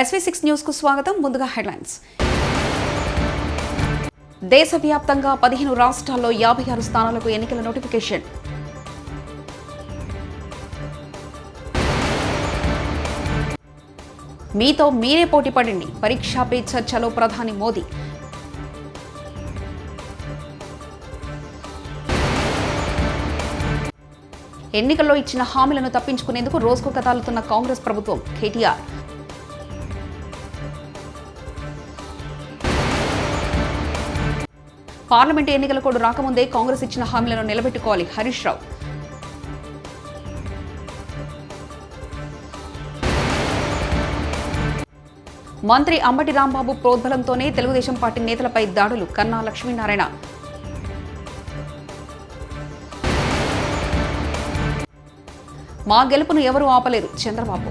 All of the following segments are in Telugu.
SV6 న్యూస్ కు స్వాగతం. ముందుగా హెడ్లైన్స్. దేశవ్యాప్తంగా 15 రాష్ట్రాల్లో 56 స్థానాలకు ఎన్నికల నోటిఫికేషన్. మీతో మీరే పోటీ పడండి, పరీక్షా పే చర్చలో ప్రధాని మోదీ. ఎన్నికల్లో ఇచ్చిన హామీలను తప్పించుకునేందుకు రోజుకొక తాలుతున్న కాంగ్రెస్ ప్రభుత్వం. కేటీఆర్. పార్లమెంటు ఎన్నికల కోడ్ రాకముందే కాంగ్రెస్ ఇచ్చిన హామీలను నిలబెట్టుకోవాలి. హరీష్ రావు. మంత్రి అంబటి రాంబాబు ప్రోద్బలంతోనే తెలుగుదేశం పార్టీ నేతలపై దాడులు. కన్నా లక్ష్మీనారాయణ. మా గెలుపును ఎవరూ ఆపలేరు చంద్రబాబు.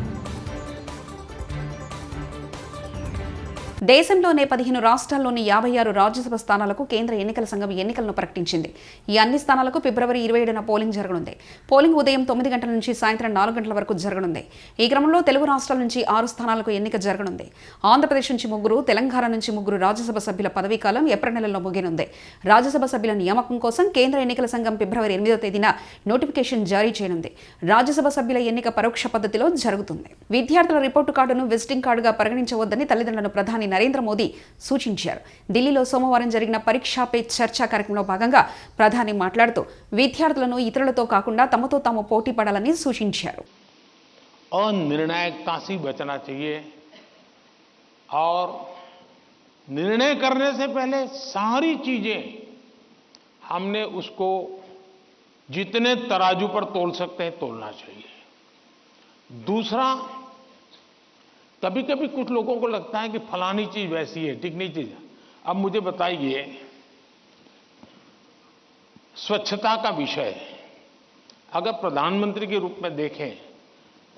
దేశంలోనే 15 రాష్ట్రాల్లోని 56 రాజ్యసభ స్థానాలకు కేంద్ర ఎన్నికల సంఘం ఎన్నికలను ప్రకటించింది. ఈ అన్ని స్థానాలకు ఫిబ్రవరి 27న పోలింగ్ జరగనుంది. పోలింగ్ ఉదయం 9 గంటల నుంచి సాయంత్రం 4 గంటల వరకు జరగనుంది. ఈ క్రమంలో తెలుగు రాష్ట్రాల నుంచి 6 స్థానాలకు ఎన్నిక జరగనుంది. ఆంధ్రప్రదేశ్ నుంచి 3, తెలంగాణ నుంచి 3 రాజ్యసభ సభ్యుల పదవీకాలం ఏప్రిల్ నెలలో ముగియనుంది. రాజ్యసభ సభ్యుల నియామకం కోసం కేంద్ర ఎన్నికల సంఘం ఫిబ్రవరి 8వ తేదీన నోటిఫికేషన్ జారీ చేయనుంది. రాజ్యసభ సభ్యుల ఎన్నిక పరోక్ష పద్ధతిలో జరుగుతుంది. విద్యార్థుల రిపోర్టు కార్డును విజిటింగ్ కార్డుగా పరిగణించవద్దని తల్లిదండ్రులను ప్రధాని నరేంద్ర మోదీ సూచించారు. ఢిల్లీలో సోమవారం జరిగిన పరీక్షా పే చర్చా కార్యక్రమంలో భాగంగా ప్రధాని మాట్లాడుతూ విద్యార్థులను ఇతరులతో కాకుండా తమతో తాము పోటీ పడాలని సూచించారు. अनिर्णायकता से बचना चाहिए और निर्णय करने से पहले सारी चीजें हमने उसको जितने तराजू पर तोल सकते हैं तोलना चाहिए. दूसरा, कभी कभी कुछ लोगों को लगता है कि फलानी चीज वैसी है, टिकनी चीज. अब मुझे बताइए, स्वच्छता का विषय अगर प्रधानमंत्री के रूप में देखें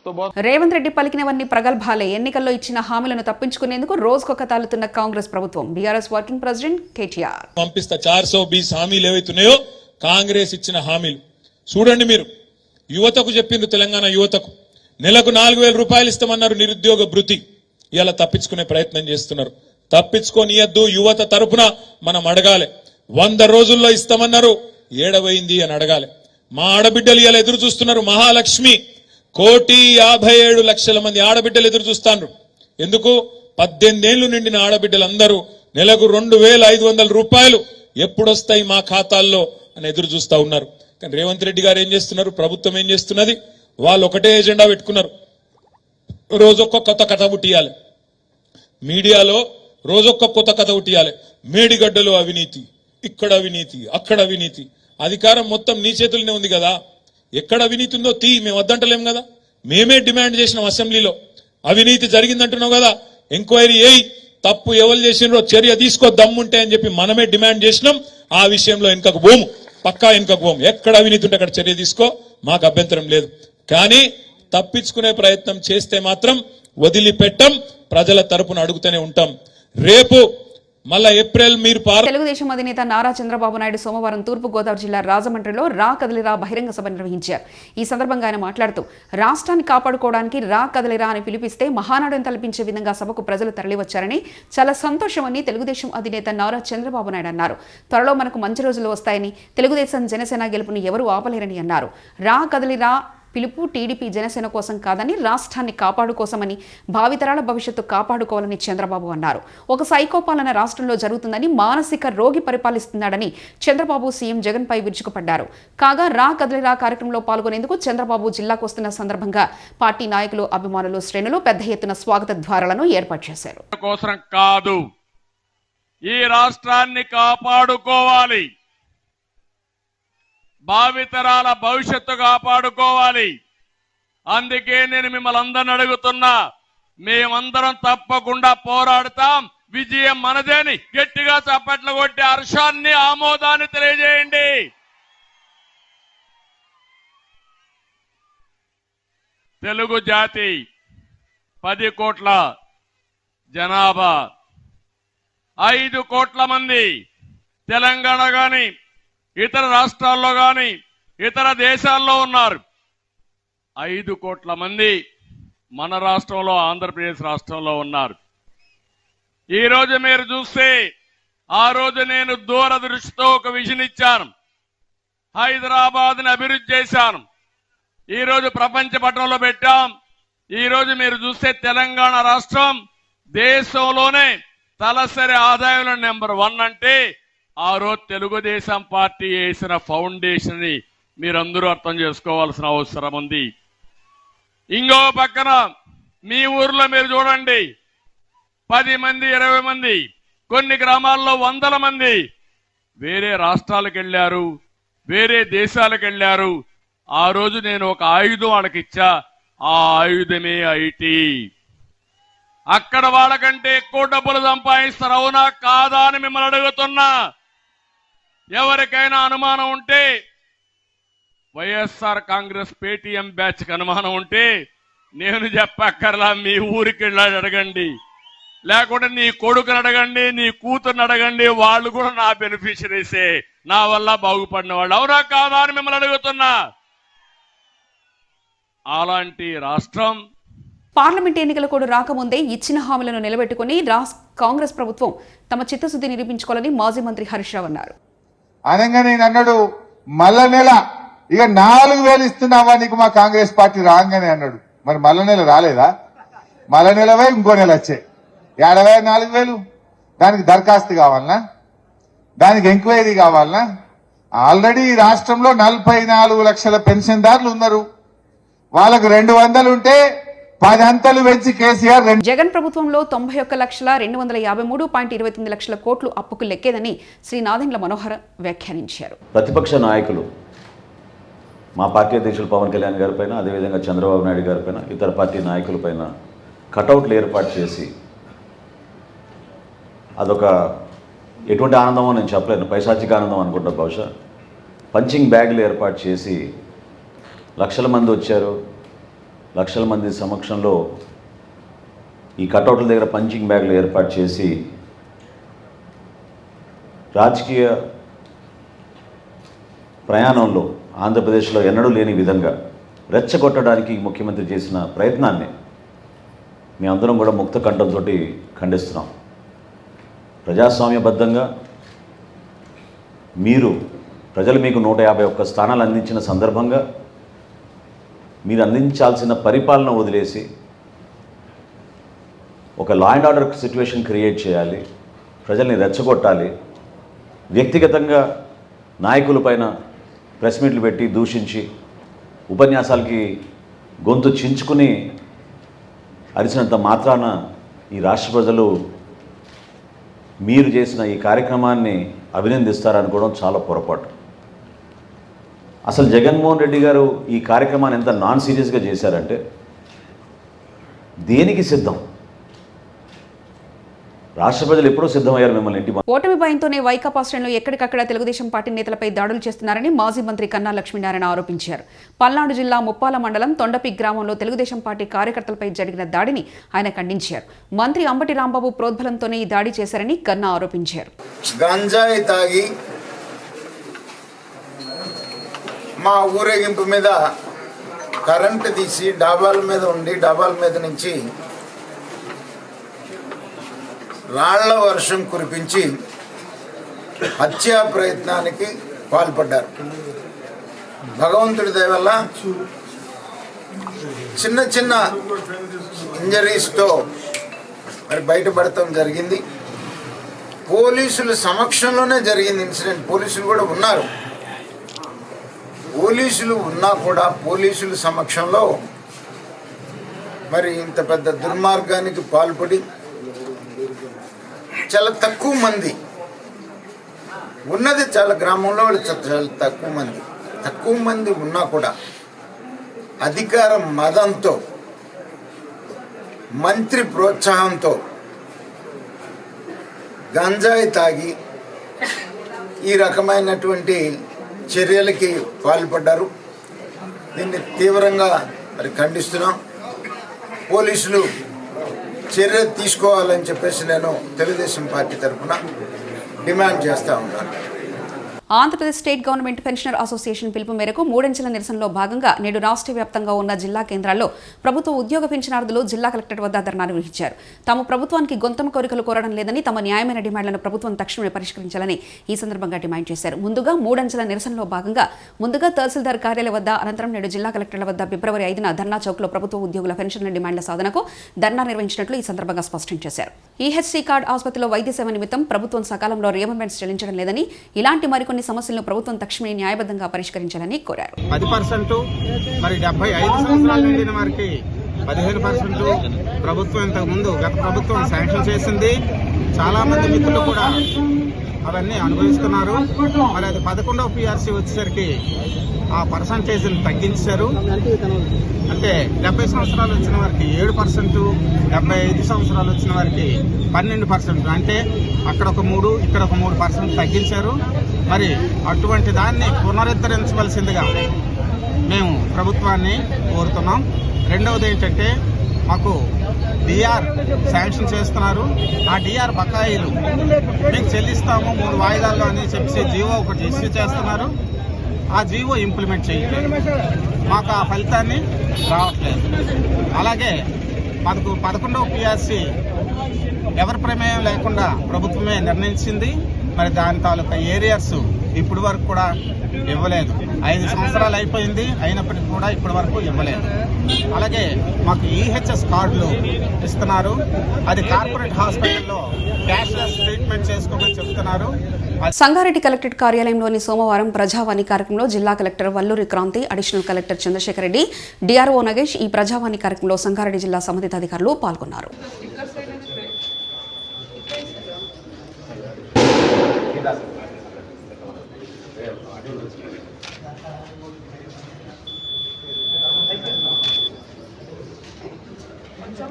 तो बहुत. రేవంత్ రెడ్డి పలికినవన్నీ ప్రగల్భాలే. ఎన్నికల్లో ఇచ్చిన హామీలను తప్పించుకునేందుకు రోజుకొక తాలుతున్న కాంగ్రెస్ ప్రభుత్వం. BRS working president KTR. పంపిస్తా 420 హామీలు ఏవైతున్నాయో కాంగ్రెస్ ఇచ్చిన హామీలు చూడండి. మీరు యువతకు చెప్పిండ్రు, తెలంగాణ యువతకు నెలకు 4,000 రూపాయలు ఇస్తామన్నారు నిరుద్యోగ భృతి. ఇలా తప్పించుకునే ప్రయత్నం చేస్తున్నారు. తప్పించుకోనియద్దు. యువత తరపున మనం అడగాలి. 100 రోజుల్లో ఇస్తామన్నారు, ఏడవైంది అని అడగాలి. మా ఆడబిడ్డలు ఇలా ఎదురు చూస్తున్నారు. మహాలక్ష్మి 1,57,00,000 మంది ఆడబిడ్డలు ఎదురు చూస్తాండ్రు. ఎందుకు? 18 ఏళ్లు నిండిన ఆడబిడ్డలందరూ నెలకు 2,500 రూపాయలు ఎప్పుడొస్తాయి మా ఖాతాల్లో అని ఎదురు చూస్తా ఉన్నారు. కానీ రేవంత్ రెడ్డి గారు ఏం చేస్తున్నారు? ప్రభుత్వం ఏం చేస్తున్నది? వాళ్ళు ఒకటే ఎజెండా పెట్టుకున్నారు. రోజొక్క కొత్త కథ ఉట్టియాలి. మీడియాలో రోజొక్క కొత్త కథ ఉట్టియాలి. మేడిగడ్డలో అవినీతి, ఇక్కడ అవినీతి, అక్కడ అవినీతి. అధికారం మొత్తం నీ చేతుల్లోనే ఉంది కదా. ఎక్కడ అవినీతి ఉందో మేము వద్దంటలేం కదా. మేమే డిమాండ్ చేసినాం అసెంబ్లీలో. అవినీతి జరిగిందంటున్నావు కదా, ఎంక్వైరీ అయ్యి తప్పు ఎవరు చేసినారో చర్య తీసుకో దమ్ముంటే అని చెప్పి మనమే డిమాండ్ చేసినాం. ఆ విషయంలో వెనుకకు పోము, పక్కా వెనుకకు పోము. ఎక్కడ అవినీతి ఉంటే అక్కడ చర్య తీసుకో, మాకు అభ్యంతరం లేదు. కానీ తప్పించుకునే ప్రయత్నం చేస్తే మాత్రం వదిలిపెట్టం. ప్రజల తరపున అడుగుతూనే ఉంటాం. రేపు మళ్ళా ఏప్రిల్ మీరు తెలుగుదేశం అధినేత నారా చంద్రబాబు నాయుడు సోమవారం తూర్పు గోదావరి జిల్లా రాజమండ్రిలో రా కదలిరా బహిరంగ సభ నిర్వహించారు. ఈ సందర్భంగా ఆయన మాట్లాడుతూ రాష్ట్రాన్ని కాపాడుకోవడానికి రా కదలిరా అని పిలిపిస్తే మహానాడుని తలపించే విధంగా సభకు ప్రజలు తరలివచ్చారని, చాలా సంతోషమని తెలుగుదేశం అధినేత నారా చంద్రబాబు నాయుడు అన్నారు. త్వరలో మనకు మంచి రోజులు వస్తాయని, తెలుగుదేశం జనసేన గెలుపుని ఎవరూ ఆపలేరని అన్నారు. రా కదలిరా పిలుపు టీడీపీ జనసేన కోసం కాదని, రాష్ట్రాన్ని కాపాడుకోసమని, భావితరాల భవిష్యత్తు కాపాడుకోవాలని చంద్రబాబు అన్నారు. ఒక సైకోపాలన రాష్ట్రంలో జరుగుతుందని, మానసిక రోగి పరిపాలిస్తున్నాడని చంద్రబాబు సీఎం జగన్ పై విరుచుకుపడ్డారు. కాగా రా కదలిరా కార్యక్రమంలో పాల్గొనేందుకు చంద్రబాబు జిల్లాకు వస్తున్న సందర్భంగా పార్టీ నాయకులు, అభిమానులు, శ్రేణులు పెద్ద ఎత్తున స్వాగత ద్వారాలను ఏర్పాటు చేశారు. ఈ రాష్ట్రాన్ని కాపాడుకోవాలి, భావితరాల భవిష్యత్తు కాపాడుకోవాలి. అందుకే నేను మిమ్మల్ని అందరిని అడుగుతున్నా, మేమందరం తప్పకుండా పోరాడతాం. విజయం మనదేని గట్టిగా చప్పట్లు కొట్టి హర్షాన్ని, ఆమోదాన్ని తెలియజేయండి. తెలుగు జాతి 10 కోట్ల జనాభా, 5 కోట్ల మంది తెలంగాణ గాని ఇతర రాష్ట్రాల్లో గాని ఇతర దేశాల్లో ఉన్నారు. 5 కోట్ల మంది మన రాష్ట్రంలో ఆంధ్రప్రదేశ్ రాష్ట్రంలో ఉన్నారు. ఈరోజు మీరు చూస్తే ఆ రోజు నేను దూరదృష్టితో ఒక విజన్ ఇచ్చాను. హైదరాబాద్ని అభివృద్ధి చేశాను. ఈరోజు ప్రపంచ పటంలో పెట్టాం. ఈరోజు మీరు చూస్తే తెలంగాణ రాష్ట్రం దేశంలోనే తలసరి ఆదాయంలో నెంబర్ 1 అంటే ఆ రోజు తెలుగుదేశం పార్టీ వేసిన ఫౌండేషన్ ని మీరందరూ అర్థం చేసుకోవాల్సిన అవసరం ఉంది. ఇంకో పక్కన మీ ఊర్లో మీరు చూడండి, 10 మంది 20 మంది, కొన్ని గ్రామాల్లో 100 మంది వేరే రాష్ట్రాలకు వెళ్ళారు, వేరే దేశాలకు వెళ్ళారు. ఆ రోజు నేను ఒక ఆయుధం వాళ్ళకి ఇచ్చా. ఆ ఆయుధమే ఐటీ. అక్కడ వాళ్ళకంటే ఎక్కువ డబ్బులు సంపాదిస్తారు. అవునా కాదా అని మిమ్మల్ని అడుగుతున్నా. ఎవరికైనా అనుమానం ఉంటే, వైఎస్ఆర్ కాంగ్రెస్ పేటీఎం బ్యాచ్ కి అనుమానం ఉంటే నేను చెప్పక్కర్లా, మీ ఊరికి వెళ్ళి అడగండి, లేకుంటే నీ కొడుకుని అడగండి, నీ కూతుర్ని అడగండి. వాళ్ళు కూడా నా బెనిఫిషరీసే, నా వల్ల బాగుపడిన వాళ్ళు. అవునా కాదా అని మిమ్మల్ని అడుగుతున్నా. అలాంటి రాష్ట్రం. పార్లమెంట్ ఎన్నికల కూడా రాకముందే ఇచ్చిన హామీలను నిలబెట్టుకుని కాంగ్రెస్ ప్రభుత్వం తమ చిత్తశుద్ధి నిరూపించుకోవాలని మాజీ మంత్రి హరీష్ రావు అన్నారు. అనగా నేను అన్నాడు, మల్ల నెల ఇక 4,000 ఇస్తున్నావా నీకు మా కాంగ్రెస్ పార్టీ రాగానే అన్నాడు. మరి మల్ల నెల రాలేదా? మల్ల నెలవే ఇంకో నెల వచ్చాయి. 4,000 దానికి దరఖాస్తు కావాలనా? దానికి ఎంక్వైరీ కావాలనా? ఆల్రెడీ ఈ రాష్ట్రంలో 44 లక్షల పెన్షన్దారులు ఉన్నారు. వాళ్ళకు 200 ఉంటే 10 అంతలు పెంచి కేసీఆర్ జగన్ ప్రభుత్వంలో 91,253.29 లక్షల కోట్లు అప్పుకు లెక్కేదని శ్రీ నాదెండ్ల మనోహర్ వ్యాఖ్యానించారు. ప్రతిపక్ష నాయకులు మా పార్టీ అధ్యక్షులు పవన్ కళ్యాణ్ గారి పైన, అదేవిధంగా చంద్రబాబు నాయుడు గారి పైన, ఇతర పార్టీ నాయకుల పైన కటౌట్లు ఏర్పాటు చేసి, అదొక ఎటువంటి ఆనందమో నేను చెప్పలేను, పైశాచిక ఆనందం అనుకుంటా. బహుశా పంచింగ్ బ్యాగులు ఏర్పాటు చేసి లక్షల మంది వచ్చారు. లక్షల మంది సమక్షంలో ఈ కటౌట్ల దగ్గర పంచింగ్ బ్యాగులు ఏర్పాటు చేసి రాజకీయ ప్రయాణంలో ఆంధ్రప్రదేశ్లో ఎన్నడూ లేని విధంగా రెచ్చగొట్టడానికి ముఖ్యమంత్రి చేసిన ప్రయత్నాన్ని మేమందరం కూడా ముక్త కంఠంతో ఖండిస్తున్నాం. ప్రజాస్వామ్యబద్ధంగా ప్రజలు మీకు 151 స్థానాలు అందించిన సందర్భంగా మీరు అందించాల్సిన పరిపాలన వదిలేసి ఒక law and order situation create చేయాలి, ప్రజల్ని రెచ్చగొట్టాలి, వ్యక్తిగతంగా నాయకులపైన ప్రెస్ మీట్లు పెట్టి దూషించి ఉపన్యాసాలకి గొంతు చించుకుని అరిచినంత మాత్రాన ఈ రాష్ట్ర ప్రజలు మీరు చేసిన ఈ కార్యక్రమాన్ని అభినందిస్తారనుకోవడం చాలా పొరపాటు. అసలు జగన్మోహన్ రెడ్డి గారు ఈ కార్యక్రమాన్ని ఎంత నాన్ సీరియస్గా చేశారంటే, దేనికి సిద్ధం? రాష్ట్ర ప్రజలు ఎప్పుడూ సిద్ధమయ్యారు మిమ్మల్ని ఇంటి. ఓటమి భయంతోనే వైకాపా శ్రేణులు ఎక్కడికక్కడ తెలుగుదేశం పార్టీ నేతలపై దాడులు చేస్తున్నారని మాజీ మంత్రి కన్నా లక్ష్మీనారాయణ ఆరోపించారు. పల్నాడు జిల్లా ముప్పాల మండలం తొండపి గ్రామంలో తెలుగుదేశం పార్టీ కార్యకర్తలపై జరిగిన దాడిని ఆయన ఖండించారు. మంత్రి అంబటి రాంబాబు ప్రోద్బలంతోనే ఈ దాడి చేశారని కన్నా ఆరోపించారు. గంజాయి తాగి మా ఊరేగింపు మీద కరెంటు తీసి డాబాల మీద ఉండి డాబాల మీద నుంచి రాళ్ల వర్షం కురిపించి హత్యా ప్రయత్నానికి పాల్పడ్డారు. భగవంతుడి దయ వల్ల చిన్న చిన్న ఇంజరీస్తో మరి బయటపడటం జరిగింది. పోలీసుల సమక్షంలోనే జరిగింది ఇన్సిడెంట్. పోలీసులు కూడా ఉన్నారు. పోలీసులు ఉన్నా కూడా పోలీసుల సమక్షంలో మరి ఇంత పెద్ద దుర్మార్గానికి పాల్పడి చాలా తక్కువ మంది ఉన్నది, చాలా గ్రామంలో చాలా తక్కువ మంది ఉన్నా కూడా అధికార మదంతో మంత్రి ప్రోత్సాహంతో గంజాయి తాగి ఈ రకమైనటువంటి చర్యలకి పాల్పడ్డారు. దీన్ని తీవ్రంగా మరి ఖండిస్తున్నాం. పోలీసులు చర్య తీసుకోవాలని చెప్పేసి నేను తెలుగుదేశం పార్టీ తరఫున డిమాండ్ చేస్తా ఉన్నాను. Andhra Pradesh state government pensioner association పిలుపు మేరకు మూడంచెల నిరసనలో భాగంగా నేడు రాష్ట్ర వ్యాప్తంగా ఉన్న జిల్లా కేంద్రాల్లో ప్రభుత్వ ఉద్యోగ పెన్షనర్లు జిల్లా కలెక్టర్ వద్ద ధర్నా నిర్వహించారు. తాము ప్రభుత్వానికి గొంతమ కోరికలు కోరడం లేదని, తమ న్యాయమైన డిమాండ్లను ప్రభుత్వం తక్షణమే పరిష్కరించాలని ఈ సందర్భంగా డిమాండ్ చేశారు. ముందుగా మూడంచెల నిరసనలో భాగంగా ముందుగా తహసీల్దార్ కార్యాలయ వద్ద, అనంతరం నేడు జిల్లా కలెక్టర్ల వద్ద ఫిబ్రవరి 5న ధర్నా చౌక్లో ప్రభుత్వ ఉద్యోగుల పెన్షన్ల డిమాండ్ల సాధనకు ధర్నా నిర్వహించినట్లు ఈ సందర్భంగా స్పష్టం చేశారు. ఈహెచ్సీ కార్డు ఆసుపత్రిలో వైద్య సేవ నిమిత్తం ప్రభుత్వం సకాలంలో రియంబర్స్మెంట్స్ చెల్లించడం లేదని, ఇలాంటి మరికొన్ని సమస్యలను ప్రభుత్వం తక్షణమే న్యాయబద్ధంగా పరిష్కరించాలని కోరారు. 10% మరి 75 సంవత్సరాలు నిండిన వారికి 15% ప్రభుత్వం ఇంతకు ముందు గత ప్రభుత్వం శాంక్షన్ చేసింది. చాలా మంది మిత్రులు కూడా అవన్నీ అనుభవిస్తున్నారు. మరి అది 11వ PRC వచ్చేసరికి ఆ పర్సంటేజ్ని తగ్గించారు. అంటే 70 సంవత్సరాలు వచ్చిన వారికి 7%, 75 సంవత్సరాలు వచ్చిన వారికి 12%. అంటే అక్కడ ఒక 3, ఇక్కడ ఒక 3% తగ్గించారు. మరి అటువంటి దాన్ని పునరుద్ధరించవలసిందిగా మేము ప్రభుత్వాన్ని కోరుతున్నాం. రెండవది ఏంటంటే, మాకు డిఆర్ శాంక్షన్ చేస్తున్నారు. ఆ డిఆర్ బకాయిలు మేము చెల్లిస్తాము 3 వాయిదాల్లో అని చెప్పి జీవో ఒకటి ఇష్యూ చేస్తున్నారు. ఆ జీవో ఇంప్లిమెంట్ చేయట్లేదు. మాకు ఆ ఫలితాన్ని రావట్లేదు. అలాగే 11వ PRC ఎవరి ప్రమేయం లేకుండా ప్రభుత్వమే నిర్ణయించింది. మరి దాని తాలూకా ఏరియాస్ ఇప్పటి వరకు కూడా ఇవ్వలేదు. 5 సంవత్సరాలు అయిపోయింది, అయినప్పటికీ కూడా ఇప్పటి వరకు ఇవ్వలేదు. అలాగే మాకు ఈహెచ్ఎస్ కార్డులు ఇస్తున్నారు. అది కార్పొరేట్ హాస్పిటల్లో క్యాష్లెస్ ట్రీట్మెంట్ చేసుకోమని చెప్తున్నారు. సంగారెడ్డి కలెక్టరేట్ కార్యాలయంలోని సోమవారం ప్రజావాణి కార్యక్రమంలో జిల్లా collector Valluri Kranti, additional collector Chandrashekar Reddy, DRO Nagesh ఈ ప్రజావాణి కార్యక్రమంలో సంగారెడ్డి జిల్లా సంబంధిత అధికారులు పాల్గొన్నారు.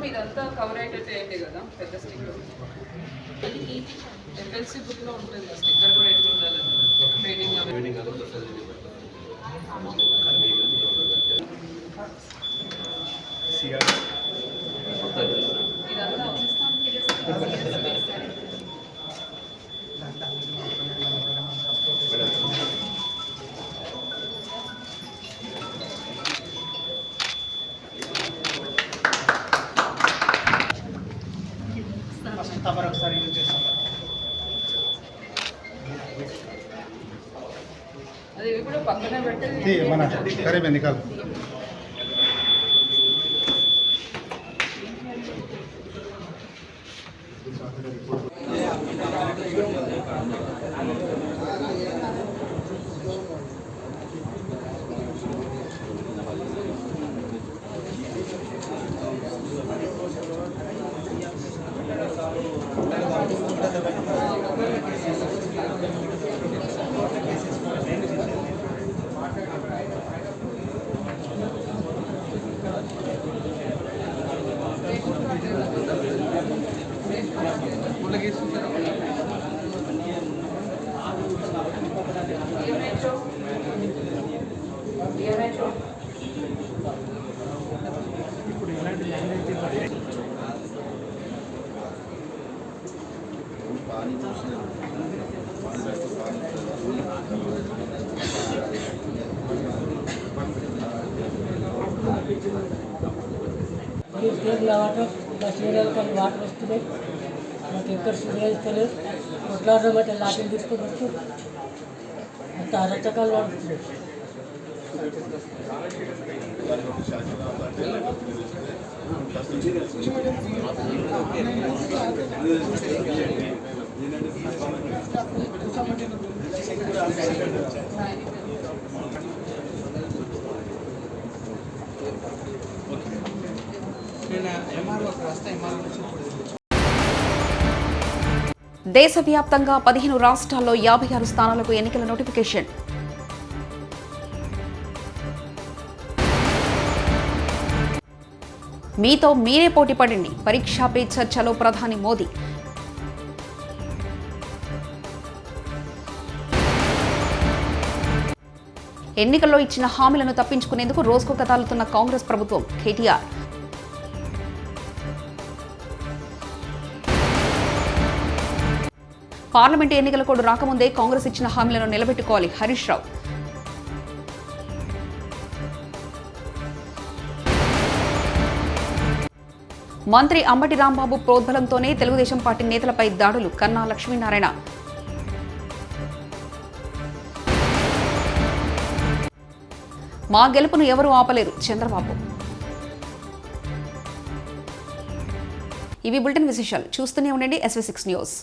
ఇదంతా కవర్ అయ్యేటట్టు ఏంటి కదా, పెద్ద స్టిక్కర్ FLC బుక్ లో ఉంటుంది. స్టిక్కర్ కూడా ఎట్లా ఉండాలని ట్రైనింగ్ ఇదంతా ఒకసారి యూజ్ చేస్తాం. అది కూడా పక్కనే పెట్టి మన కరీబ్ ఎన్నికలు వాటర్ మా సీరియల్ కొన్ని వాటర్ వస్తున్నాయి. మాకు ఎక్కడ సూర్యలేదు. కొట్లాడడం అంటే లాఠీలు తీసుకొని వచ్చు. అంత అరచకాలు వాడుతున్నాయి. దేశవ్యాప్తంగా 15 రాష్ట్రాల్లో 56 స్థానాలకు ఎన్నికల నోటిఫికేషన్. మీతో మీరే పోటీ పడండి, పరీక్షా పే చర్చలో ప్రధాని మోదీ. ఎన్నికల్లో ఇచ్చిన హామీలను తప్పించుకునేందుకు రోజుకు కథాలుతున్న కాంగ్రెస్ ప్రభుత్వం, కేటీఆర్. పార్లమెంటు ఎన్నికల కోడ్ రాకముందే కాంగ్రెస్ ఇచ్చిన హామీలను నిలబెట్టుకోవాలి హరీష్ రావు. మంత్రి అంబటి రాంబాబు ప్రోద్బలంతోనే తెలుగుదేశం పార్టీ నేతలపై దాడులు కన్నా లక్ష్మీనారాయణ. మా గెలుపును ఎవరూ ఆపలేరు చంద్రబాబు. ఇవి బులెటిన్ విశేషాలు. చూస్తూనే ఉండండి SV6 న్యూస్.